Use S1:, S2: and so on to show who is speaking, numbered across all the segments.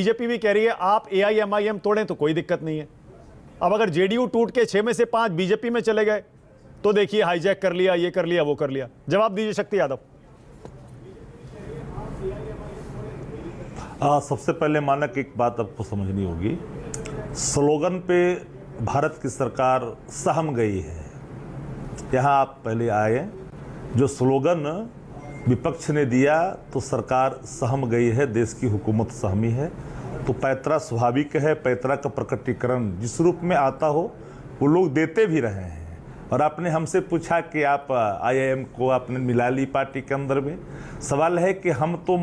S1: BJP भी कह रही है आप एआईएमआईएम तोड़ें तो कोई दिक्कत नहीं है। अब अगर जेडीयू टूट के 6 में से 5 बीजेपी में चले गए तो देखिए हाईजैक कर लिया, ये कर लिया, वो कर लिया। जवाब दीजिए शक्ति यादव।
S2: सबसे पहले मानक एक बात आपको समझनी होगी, स्लोगन पे भारत की सरकार सहम गई है। यहाँ आप पहले आए, जो स्लोगन विपक्ष ने दिया तो सरकार सहम गई है, देश की हुकूमत सहमी है। तो पैतरा स्वाभाविक है, पैतरा का प्रकटीकरण जिस रूप में आता हो वो लोग देते भी रहे हैं। और आपने हमसे पूछा कि आप आईआईएम को आपने मिला ली पार्टी के अंदर में। सवाल है कि हम तो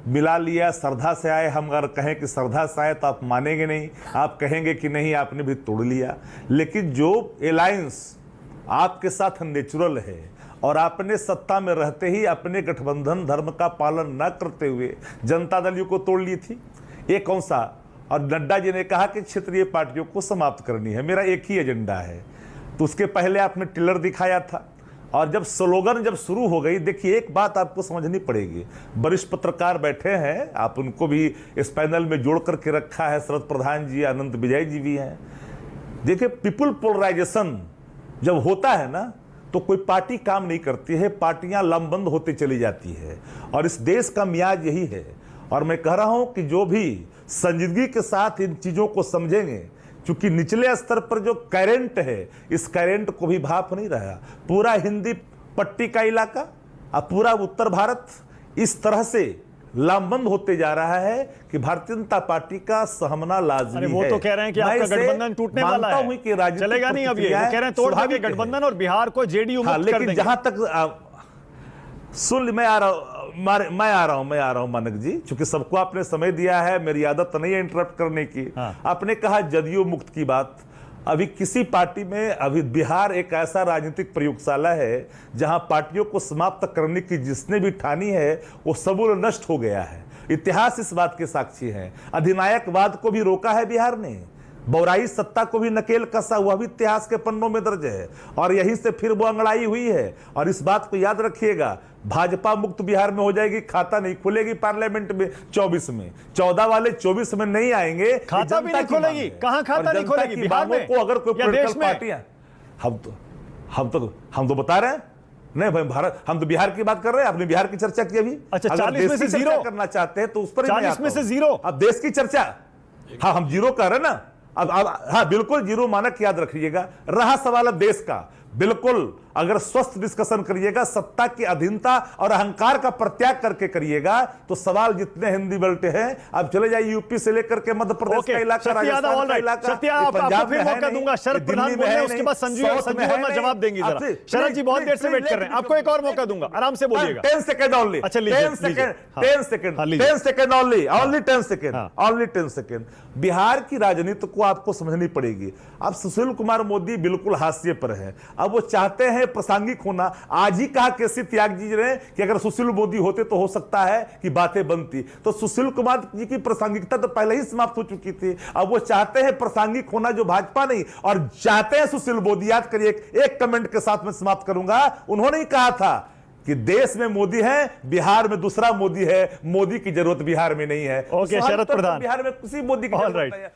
S2: मिला लिया, श्रद्धा से आए। हम अगर कहें कि श्रद्धा से आए तो आप मानेंगे नहीं, आप कहेंगे कि नहीं आपने भी तोड़ लिया। लेकिन जो अलायंस आपके साथ नेचुरल है और आपने सत्ता में रहते ही अपने गठबंधन धर्म का पालन न करते हुए जनता दल यू को तोड़ ली थी, ये कौन सा? और नड्डा जी ने कहा कि क्षेत्रीय पार्टियों को समाप्त करनी है, मेरा एक ही एजेंडा है। तो उसके पहले आपने टिलर दिखाया था। और जब स्लोगन जब शुरू हो गई, देखिए एक बात आपको समझनी पड़ेगी, वरिष्ठ पत्रकार बैठे हैं, आप उनको भी इस पैनल में जोड़ करके रखा है, शरद प्रधान जी, अनंत विजय जी भी हैं। देखिए पीपुल पोलराइजेशन जब होता है ना तो कोई पार्टी काम नहीं करती है, पार्टियां लंबबंद होती चली जाती है। और इस देश का मियाज यही है। और मैं कह रहा हूं कि जो भी संजीदगी के साथ इन चीजों को समझेंगे, क्योंकि निचले स्तर पर जो करंट है, इस करंट को भी भाप नहीं रहा। पूरा हिंदी पट्टी का इलाका और पूरा उत्तर भारत इस तरह से लामबंद होते जा रहा है कि भारतीय जनता पार्टी का सहमना लाजमी है।
S1: वो तो कह रहे हैं कि आपका गठबंधन टूटने वाला है,
S2: हूं कि
S1: चलेगा नहीं। अब ये कह रहे हैं तोड़ देंगे गठबंधन और बिहार को जेडीयू मुक्त कर देंगे।
S2: जहां तक सुन, मैं आ रहा हूं मानक जी, क्योंकि सबको आपने समय दिया है, मेरी आदत नहीं है इंटरप्ट करने की। आपने कहा जदयू मुक्त की बात। अभी किसी पार्टी में, अभी बिहार एक ऐसा राजनीतिक प्रयोगशाला है जहां पार्टियों को समाप्त करने की जिसने भी ठानी है वो सबूर नष्ट हो गया है। इतिहास इस बात के साक्षी है। अधिनायकवाद को भी रोका है बिहार ने, बौराई सत्ता को भी नकेल कसा, वह भी इतिहास के पन्नों में दर्ज है। और यहीं से फिर वो अंगड़ाई हुई है। और इस बात को याद रखिएगा, भाजपा मुक्त बिहार में हो जाएगी, खाता नहीं खुलेगी पार्लियामेंट में 24 में, 14 वाले 24 में नहीं आएंगे,
S1: खाता भी नहीं खुलेगी। कहां खाता नहीं खुलेगी बिहार में?
S2: को अगर कोई पॉलिटिकल पार्टियां, हम तो बता रहे हैं नहीं भाई, भारत, हम तो बिहार की बात कर रहे हैं। आपने बिहार की चर्चा की अभी।
S1: अच्छा, 40 में से 0
S2: करना चाहते हैं तो उस पर
S1: 40 में से 0।
S2: अब देश की चर्चा, हाँ हम 0 कर रहे हैं ना। अब हाँ बिल्कुल 0 मानक याद रखिएगा। रहा सवाल अब देश का, बिल्कुल अगर स्वस्थ डिस्कशन करिएगा, सत्ता की अधीनता और अहंकार का प्रत्याग करके करिएगा तो सवाल जितने हिंदी बेल्ट हैं, अब चले जाइए यूपी से लेकर के मध्य प्रदेश का इलाका, राजस्थान का इलाका,
S1: पंजाब में मौका दूंगा। शरद प्रधान बोल रहे हैं, उसके बाद संजीव वर्मा जवाब देंगे। शरद जी बहुत देर से वेट कर रहे हैं, आपको एक और मौका दूंगा, आराम से बोलिएगा।
S2: 10 सेकंड ओनली। अच्छा 10 सेकंड ओनली 10 सेकंड। बिहार की राजनीति को आपको समझनी पड़ेगी। अब सुशील कुमार मोदी बिल्कुल हाशिए पर है। अब वो चाहते हैं प्रासंगिक होना। आज ही कहा केसी त्याग जी ने कि अगर सुशील मोदी होते तो हो सकता है कि बातें बनती। तो सुशील कुमार जी की प्रासंगिकता तो पहले ही समाप्त हो चुकी थी। अब वो चाहते हैं प्रासंगिक होना, जो भाजपा नहीं, और चाहते हैं सुशील मोदी। याद करिए, एक कमेंट के साथ में समाप्त करूंगा। उन्होंने ही कहा था कि देश में मोदी है, बिहार में दूसरा मोदी है, मोदी की जरूरत बिहार में नहीं है।
S1: ओके, शरद प्रधान,
S2: बिहार में किसी मोदी की जरूरत नहीं है।